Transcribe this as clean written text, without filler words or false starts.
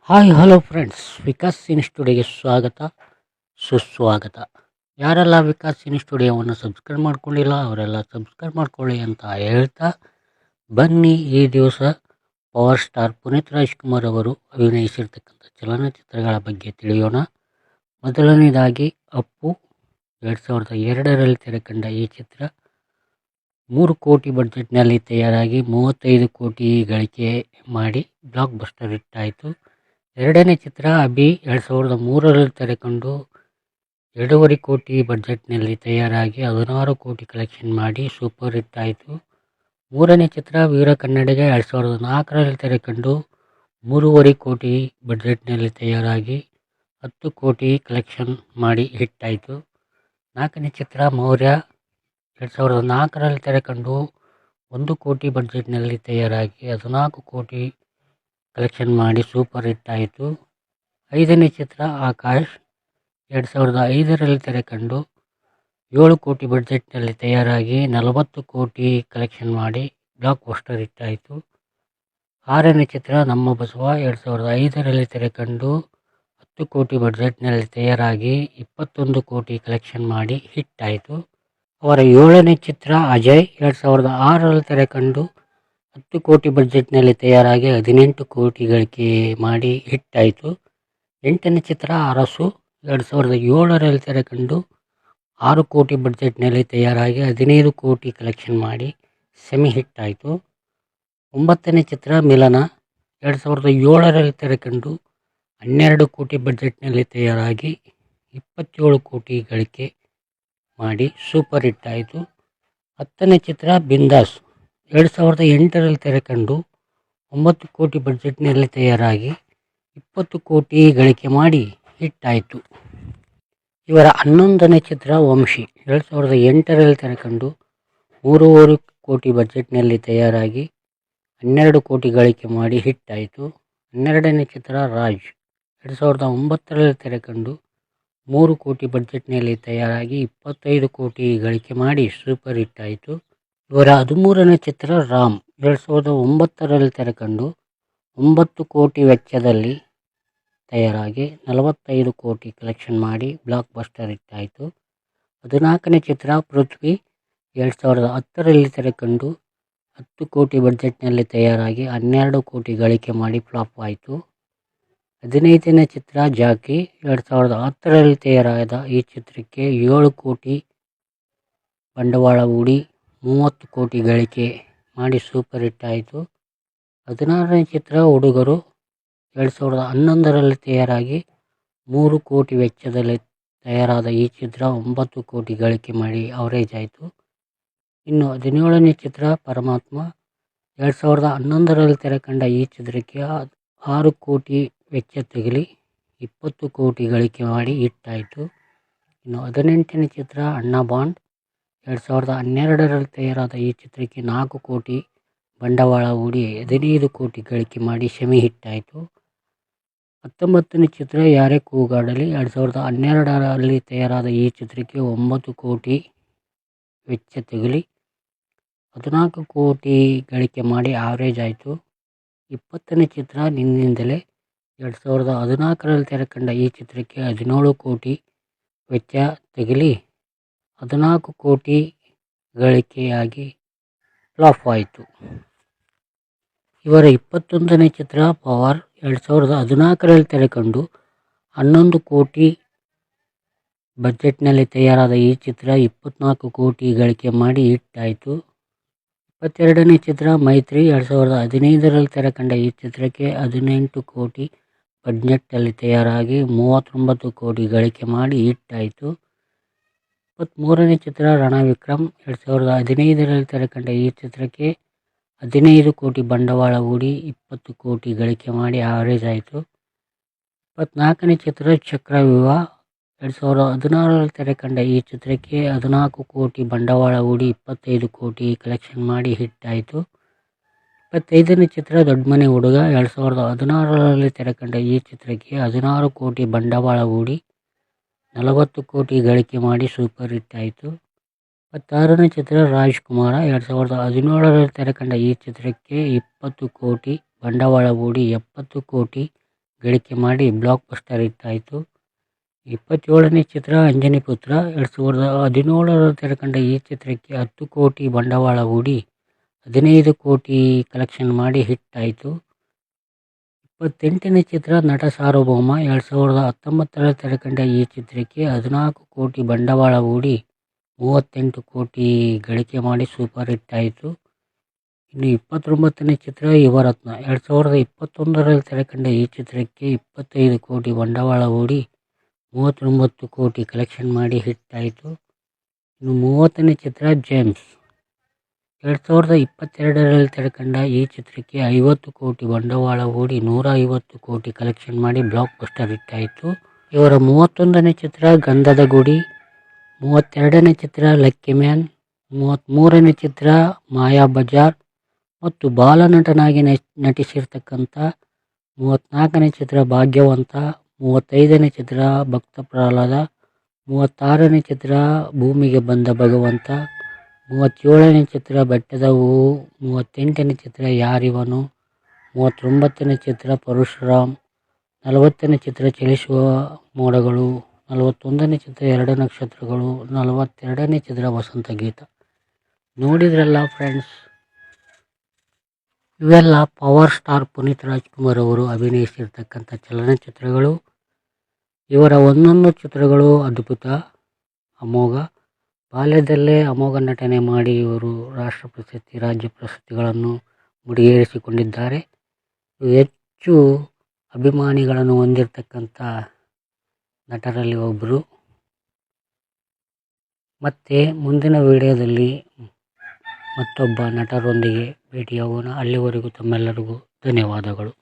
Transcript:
Hi hello friends, Vikas cine ಸ್ಟುಡಿಯೋಗೆ ಸ್ವಾಗತ ಸುಸ್ವಾಗತ. ಯಾರೆಲ್ಲ ವಿಕಾಸ್ ಸಿನಿ ಸ್ಟುಡಿಯೋವನ್ನು ಸಬ್ಸ್ಕ್ರೈಬ್ ಮಾಡ್ಕೊಂಡಿಲ್ಲ ಅವರೆಲ್ಲ ಸಬ್ಸ್ಕ್ರೈಬ್ ಮಾಡ್ಕೊಳ್ಳಿ ಅಂತ ಹೇಳ್ತಾ, ಬನ್ನಿ ಈ ದಿವಸ ಪವರ್ ಸ್ಟಾರ್ ಪುನೀತ್ ರಾಜ್ಕುಮಾರ್ ಅವರು ಅಭಿನಯಿಸಿರ್ತಕ್ಕಂಥ ಚಲನಚಿತ್ರಗಳ ಬಗ್ಗೆ ತಿಳಿಯೋಣ. ಮೊದಲನೇದಾಗಿ ಅಪ್ಪು 2002ರಲ್ಲಿ ತೆರೆಕಂಡ ಈ ಚಿತ್ರ 3 ಕೋಟಿ ಬಡ್ಜೆಟ್ನಲ್ಲಿ ತಯಾರಾಗಿ 35 ಕೋಟಿ ಗಳಿಕೆ ಮಾಡಿ ಬ್ಲಾಕ್ ಬಸ್ಟರ್ ಹಿಟ್ ಆಯಿತು. ಎರಡನೇ ಚಿತ್ರ ಅಭಿ 2003ರಲ್ಲಿ ತೆರೆಕೊಂಡು 2.5 ಕೋಟಿ ಬಡ್ಜೆಟ್ನಲ್ಲಿ ತಯಾರಾಗಿ 16 ಕೋಟಿ ಕಲೆಕ್ಷನ್ ಮಾಡಿ ಸೂಪರ್ ಹಿಟ್ ಆಯಿತು. ಮೂರನೇ ಚಿತ್ರ ವೀರ ಕನ್ನಡಿಗ 2004ರಲ್ಲಿ ತೆರೆಕೊಂಡು 3.5 ಕೋಟಿ ಬಡ್ಜೆಟ್ನಲ್ಲಿ ತಯಾರಾಗಿ 10 ಕೋಟಿ ಕಲೆಕ್ಷನ್ ಮಾಡಿ ಹಿಟ್ ಆಯಿತು. ನಾಲ್ಕನೇ ಚಿತ್ರ ಮೌರ್ಯ 2004ರಲ್ಲಿ ತೆರೆಕೊಂಡು 1 ಕೋಟಿ ಬಡ್ಜೆಟ್ನಲ್ಲಿ ತಯಾರಾಗಿ 14 ಕೋಟಿ ಕಲೆಕ್ಷನ್ ಮಾಡಿ ಸೂಪರ್ ಹಿಟ್ ಆಯಿತು. ಐದನೇ ಚಿತ್ರ ಆಕಾಶ್ 2005ರಲ್ಲಿ ತೆರೆಕೊಂಡು 7 ಕೋಟಿ ಬಡ್ಜೆಟ್ನಲ್ಲಿ ತಯಾರಾಗಿ 40 ಕೋಟಿ ಕಲೆಕ್ಷನ್ ಮಾಡಿ ಬ್ಲಾಕ್ ಬಸ್ಟರ್ ಹಿಟ್ ಆಯಿತು. ಆರನೇ ಚಿತ್ರ ನಮ್ಮ ಬಸವ 2005ರಲ್ಲಿ ತೆರೆಕೊಂಡು 10 ಕೋಟಿ ಬಡ್ಜೆಟ್ನಲ್ಲಿ ತಯಾರಾಗಿ 21 ಕೋಟಿ ಕಲೆಕ್ಷನ್ ಮಾಡಿ ಹಿಟ್ ಆಯಿತು. ಅವರ ಏಳನೇ ಚಿತ್ರ ಅಜಯ್ 2006ರಲ್ಲಿ ತೆರೆಕೊಂಡು 10 ಕೋಟಿ ಬಡ್ಜೆಟ್ನಲ್ಲಿ ತಯಾರಾಗಿ 18 ಕೋಟಿ ಗಳಿಕೆ ಮಾಡಿ ಹಿಟ್ ಆಯಿತು. ಎಂಟನೇ ಚಿತ್ರ ಅರಸು 2007ರಲ್ಲಿ ತೆರೆಕೊಂಡು 6 ಕೋಟಿ ಬಡ್ಜೆಟ್ನಲ್ಲಿ ತಯಾರಾಗಿ 15 ಕೋಟಿ ಕಲೆಕ್ಷನ್ ಮಾಡಿ ಸೆಮಿ ಹಿಟ್ ಆಯಿತು. ಒಂಬತ್ತನೇ ಚಿತ್ರ ಮಿಲನ 2007ರಲ್ಲಿ ತೆರೆಕೊಂಡು 12 ಕೋಟಿ ಬಡ್ಜೆಟ್ನಲ್ಲಿ ತಯಾರಾಗಿ 27 ಕೋಟಿ ಗಳಿಕೆ ಮಾಡಿ ಸೂಪರ್ ಹಿಟ್ ಆಯಿತು. ಹತ್ತನೇ ಚಿತ್ರ ಬಿಂದಾಸ್ 2008ರಲ್ಲಿ ತೆರೆಕೊಂಡು 9 ಕೋಟಿ ಬಡ್ಜೆಟ್ನಲ್ಲಿ ತಯಾರಾಗಿ 20 ಕೋಟಿ ಗಳಿಕೆ ಮಾಡಿ ಹಿಟ್ ಆಯಿತು. ಇವರ 11ನೇ ಚಿತ್ರ ವಂಶಿ 2008ರಲ್ಲಿ ತೆರೆಕೊಂಡು 3.5 ಕೋಟಿ ಬಡ್ಜೆಟ್ನಲ್ಲಿ ತಯಾರಾಗಿ 12 ಕೋಟಿ ಗಳಿಕೆ ಮಾಡಿ ಹಿಟ್ ಆಯಿತು. 12ನೇ ಚಿತ್ರ ರಾಜ್ 2009ರಲ್ಲಿ ತೆರೆಕೊಂಡು 3 ಕೋಟಿ ಬಡ್ಜೆಟ್ನಲ್ಲಿ ತಯಾರಾಗಿ 25 ಕೋಟಿ ಗಳಿಕೆ ಮಾಡಿ ಸೂಪರ್ ಹಿಟ್ ಆಯಿತು. ಇವರ 13ನೇ ಚಿತ್ರ ರಾಮ್ 2009ರಲ್ಲಿ ತೆರೆಕೊಂಡು 9 ಕೋಟಿ ವೆಚ್ಚದಲ್ಲಿ ತಯಾರಾಗಿ 45 ಕೋಟಿ ಕಲೆಕ್ಷನ್ ಮಾಡಿ ಬ್ಲಾಕ್ ಬಸ್ಟರ್ ಹಿಟ್ ಆಯಿತು. 14ನೇ ಚಿತ್ರ ಪೃಥ್ವಿ 2010ರಲ್ಲಿ ತೆರೆಕೊಂಡು 10 ಕೋಟಿ ಬಡ್ಜೆಟ್ನಲ್ಲಿ ತಯಾರಾಗಿ 12 ಕೋಟಿ ಗಳಿಕೆ ಮಾಡಿ ಫ್ಲಾಪ್ ಆಯಿತು. 15ನೇ ಚಿತ್ರ ಜಾಕಿ 2010ರಲ್ಲಿ ತಯಾರಾದ ಈ ಚಿತ್ರಕ್ಕೆ 7 ಕೋಟಿ ಬಂಡವಾಳ ಹೂಡಿ 30 ಕೋಟಿ ಗಳಿಕೆ ಮಾಡಿ ಸೂಪರ್ ಹಿಟ್ ಆಯಿತು. 16ನೇ ಚಿತ್ರ ಹುಡುಗರು 2011ರಲ್ಲಿ ತಯಾರಾಗಿ 3 ಕೋಟಿ ವೆಚ್ಚದಲ್ಲಿ ತಯಾರಾದ ಈ ಚಿತ್ರ 9 ಕೋಟಿ ಗಳಿಕೆ ಮಾಡಿ ಅವರೇಜ್ ಆಯಿತು. ಇನ್ನು 17ನೇ ಚಿತ್ರ ಪರಮಾತ್ಮ 2011ರಲ್ಲಿ ತೆರೆಕಂಡ ಈ ಚಿತ್ರಕ್ಕೆ 6 ಕೋಟಿ ವೆಚ್ಚ ತಗಲಿ 20 ಕೋಟಿ ಗಳಿಕೆ ಮಾಡಿ ಹಿಟ್ ಆಯಿತು. ಇನ್ನು 18ನೇ ಚಿತ್ರ ಅಣ್ಣ ಬಾಂಡ್ 2012ರಲ್ಲಿ ತಯಾರಾದ ಈ ಚಿತ್ರಕ್ಕೆ 4 ಕೋಟಿ ಬಂಡವಾಳ ಹೂಡಿ 15 ಕೋಟಿ ಗಳಿಕೆ ಮಾಡಿ ಸೆಮಿ ಹಿಟ್ ಆಯಿತು. 19ನೇ ಚಿತ್ರ ಯಾರೇ ಕೂಗಾಡಲಿ 2012ರಲ್ಲಿ ತಯಾರಾದ ಈ ಚಿತ್ರಕ್ಕೆ 9 ಕೋಟಿ ವೆಚ್ಚ ತಗಲಿ 14 ಕೋಟಿ ಗಳಿಕೆ ಮಾಡಿ ಆವರೇಜ್ ಆಯಿತು. 20ನೇ ಚಿತ್ರ ನಿನ್ನಿಂದಲೇ 2014ರಲ್ಲಿ ತೆರೆಕಂಡ ಈ ಚಿತ್ರಕ್ಕೆ 17 ಕೋಟಿ ವೆಚ್ಚ ತಗಲಿ 14 ಕೋಟಿ ಗಳಿಕೆಯಾಗಿ ಫ್ಲಾಪ್ ಆಯಿತು. ಇವರ 21ನೇ ಚಿತ್ರ ಪವರ್ 2014ರಲ್ಲಿ ತೆರೆಕೊಂಡು 11 ಕೋಟಿ ಬಜೆಟ್ನಲ್ಲಿ ತಯಾರಾದ ಈ ಚಿತ್ರ 24 ಕೋಟಿ ಗಳಿಕೆ ಮಾಡಿ ಹಿಟ್ ಆಯಿತು. 22ನೇ ಚಿತ್ರ ಮೈತ್ರಿ 2015ರಲ್ಲಿ ತೆರೆಕಂಡ ಈ ಚಿತ್ರಕ್ಕೆ 18 ಕೋಟಿ ಬಡ್ಜೆಟ್ನಲ್ಲಿ ತಯಾರಾಗಿ 39 ಕೋಟಿ ಗಳಿಕೆ ಮಾಡಿ ಹಿಟ್ ಆಯಿತು. 23ನೇ ಚಿತ್ರ ರಣವಿಕ್ರಮ್ 2015ರಲ್ಲಿ ತೆರೆಕಂಡ ಈ ಚಿತ್ರಕ್ಕೆ 15 ಕೋಟಿ ಬಂಡವಾಳ ಹೂಡಿ 20 ಕೋಟಿ ಗಳಿಕೆ ಮಾಡಿ ಆವರೇಜ್ ಆಯಿತು. 24ನೇ ಚಿತ್ರ ಚಕ್ರವ್ಯೂಹ 2016ರಲ್ಲಿ ತೆರೆಕಂಡ ಈ ಚಿತ್ರಕ್ಕೆ 14 ಕೋಟಿ ಬಂಡವಾಳ ಹೂಡಿ 25 ಕೋಟಿ ಕಲೆಕ್ಷನ್ ಮಾಡಿ ಹಿಟ್ ಆಯಿತು. 25ನೇ ಚಿತ್ರ ದೊಡ್ಡಮನೆ ಹುಡುಗ 2016ರಲ್ಲಿ ತೆರೆಕಂಡ ಈ ಚಿತ್ರಕ್ಕೆ 16 ಕೋಟಿ ಬಂಡವಾಳ ಹೂಡಿ 40 ಕೋಟಿ ಗಳಿಕೆ ಮಾಡಿ ಸೂಪರ್ ಹಿಟ್ ಆಯಿತು. 26ನೇ ಚಿತ್ರ ರಾಜ್ಕುಮಾರ 2017ರಲ್ಲಿ ತೆರೆಕಂಡ ಈ ಚಿತ್ರಕ್ಕೆ 20 ಕೋಟಿ ಬಂಡವಾಳ ಹೂಡಿ 70 ಕೋಟಿ ಗಳಿಕೆ ಮಾಡಿ ಬ್ಲಾಕ್ ಬಸ್ಟರ್ ಹಿಟ್ ಆಯಿತು. 27ನೇ ಚಿತ್ರ ಅಂಜನಿ ಪುತ್ರ. 2017 ತೆರೆಕಂಡ ಈ ಚಿತ್ರಕ್ಕೆ 10 ಕೋಟಿ ಬಂಡವಾಳ ಹೂಡಿ 15 ಕೋಟಿ ಕಲೆಕ್ಷನ್ ಮಾಡಿ ಹಿಟ್ ಆಯಿತು. 28ನೇ ಚಿತ್ರ ನಟ ಸಾರ್ವಭೌಮ. 2019 ತೆರೆಕಂಡ ಈ ಚಿತ್ರಕ್ಕೆ 14 ಕೋಟಿ ಬಂಡವಾಳ ಹೂಡಿ 38 ಕೋಟಿ ಗಳಿಕೆ ಮಾಡಿ ಸೂಪರ್ ಹಿಟ್ ಆಯಿತು. ಇನ್ನು 29ನೇ ಚಿತ್ರ ಯುವರತ್ನ. 2021 ತೆರೆಕಂಡ ಈ ಚಿತ್ರಕ್ಕೆ 25 ಕೋಟಿ ಬಂಡವಾಳ ಹೂಡಿ 39 ಕೋಟಿ ಕಲೆಕ್ಷನ್ ಮಾಡಿ ಹಿಟ್ ಆಯಿತು. ಇನ್ನು 30ನೇ ಚಿತ್ರ ಜೇಮ್ಸ್. 2022 ತೆರೆಕಂಡ ಈ ಚಿತ್ರಕ್ಕೆ 50 ಕೋಟಿ ಬಂಡವಾಳ ಹೂಡಿ 150 ಕೋಟಿ ಕಲೆಕ್ಷನ್ ಮಾಡಿ ಬ್ಲಾಕ್ ಬಸ್ಟರ್ ಹಿಟ್ ಆಯಿತು. ಇವರ 31ನೇ ಚಿತ್ರ ಗಂಧದ ಗುಡಿ. 32ನೇ ಚಿತ್ರ ಲಕ್ಕಿ ಮ್ಯಾನ್. 33ನೇ ಚಿತ್ರ ಮಾಯಾ ಬಜಾರ್ ಮತ್ತು ಬಾಲನಟನಾಗಿ ನಟಿಸಿರ್ತಕ್ಕಂಥ 34ನೇ ಚಿತ್ರ ಭಾಗ್ಯವಂತ. 35ನೇ ಚಿತ್ರ ಭಕ್ತ ಪ್ರಹ್ಲಾದ. 36ನೇ ಚಿತ್ರ ಭೂಮಿಗೆ ಬಂದ ಭಗವಂತ. 37ನೇ ಚಿತ್ರ ಬೆಟ್ಟದ ಹೂವು. 38ನೇ ಚಿತ್ರ ಯಾರಿವನು. 39ನೇ ಚಿತ್ರ ಪರಶುರಾಮ್. 40ನೇ ಚಿತ್ರ ಚಲಿಸುವ ಮೋಡಗಳು. 41ನೇ ಚಿತ್ರ 2 ನಕ್ಷತ್ರಗಳು. 42ನೇ ಚಿತ್ರ ವಸಂತ ಗೀತ. ನೋಡಿದ್ರಲ್ಲ ಫ್ರೆಂಡ್ಸ್, ಇವೆಲ್ಲ ಪವರ್ ಸ್ಟಾರ್ ಪುನೀತ್ ರಾಜ್ಕುಮಾರ್ ಅವರು ಅಭಿನಯಿಸಿರ್ತಕ್ಕಂಥ ಚಲನಚಿತ್ರಗಳು. ಇವರ ಒಂದೊಂದು ಚಿತ್ರಗಳು ಅದ್ಭುತ, ಅಮೋಘ. ಬಾಲ್ಯದಲ್ಲೇ ಅಮೋಘ ನಟನೆ ಮಾಡಿ ಇವರು ರಾಷ್ಟ್ರ ಪ್ರಶಸ್ತಿ, ರಾಜ್ಯ ಪ್ರಶಸ್ತಿಗಳನ್ನು ಮುಡಿಗೇರಿಸಿಕೊಂಡಿದ್ದಾರೆ. ಹೆಚ್ಚು ಅಭಿಮಾನಿಗಳನ್ನು ಹೊಂದಿರತಕ್ಕಂಥ ನಟರಲ್ಲಿ ಒಬ್ಬರು. ಮತ್ತೆ ಮುಂದಿನ ವಿಡಿಯೋದಲ್ಲಿ ಮತ್ತೊಬ್ಬ ನಟರೊಂದಿಗೆ ಭೇಟಿಯಾಗೋಣ. ಅಲ್ಲಿವರೆಗೂ ತಮ್ಮೆಲ್ಲರಿಗೂ ಧನ್ಯವಾದಗಳು.